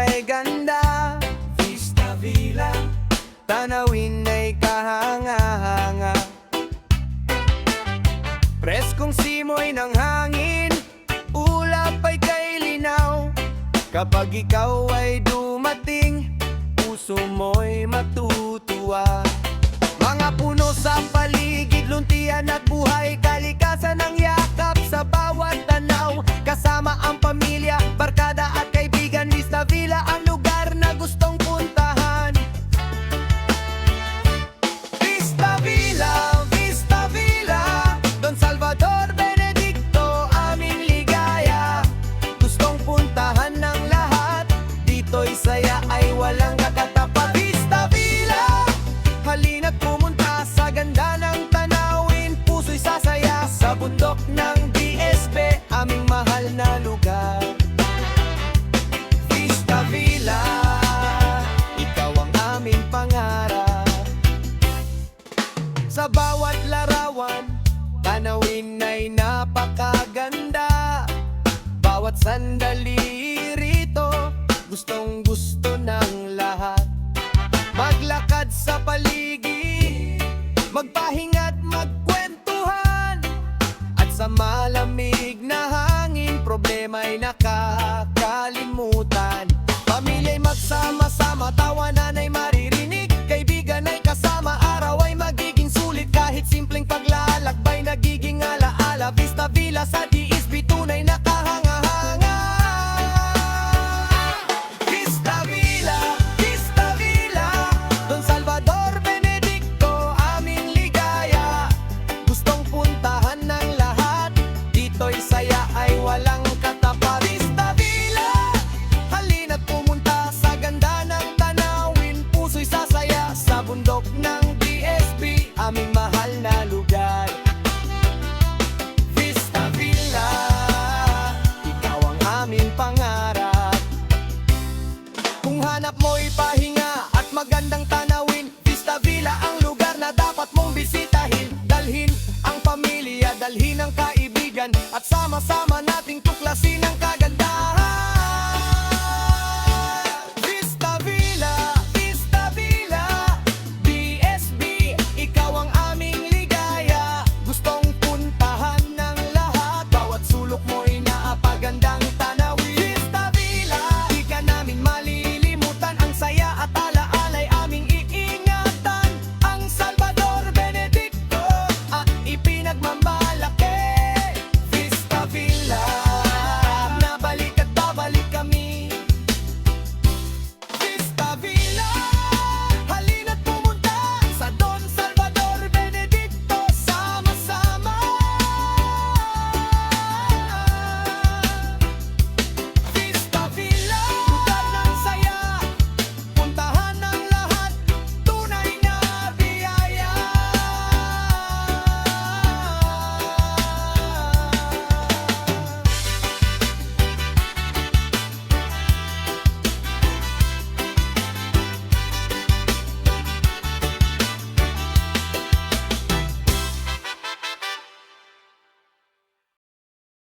kay ganda. Vista Villa, Tanawin ay kahanga-hanga. Preskong simoy ng hangin, ulap ay kay linaw. Kapag ikaw ay dumating, puso mo'y matutuwa. Mga puno sa paligid, luntian at buhay, kalikasan ng yakap sa bawat tanaw. Kasama ang pamilya, barkada at kaibigan, Vista Villa ang lugar na gustong puntahan. Vista Villa, Vista Villa, Don Salvador Benedicto, aming ligaya. Gustong puntahan ng lahat, dito'y saya ay walang kakatapat. Vista Villa, halina't pumunta sa ganda ng tanawin, puso'y sasaya sa bundok ng DSB, aming mahal na lugar. Vista Villa, ikaw ang aming pangarap. Sa bawat larawan, tanawin ay napakaganda. Bawat sandali rito, gustong gusto ng lahat. Maglakad sa paligid, magpahinga't magkwentuhan, at sa malamig na hangin, problema'y nakakalimutan. Pamilya'y magsama-sama, tawanan ay maririnig, kaibigan ay kasama, araw ay magiging sulit. Kahit simpleng paglalakbay nagiging alaala, Vista Villa sa DSB tunay na kahanga-hanga. Vista Villa, Vista Villa, Don Salvador Benedicto, aming ligaya. Gustong puntahan ng lahat, dito'y saya ay walang katapat. Vista Villa, halina't pumunta sa ganda ng tanawin, puso'y sasaya sa bundok ng DSB, aming mahal na lugar. Vista Villa, ikaw ang aming pangarap. Kung hanap mo'y pahinga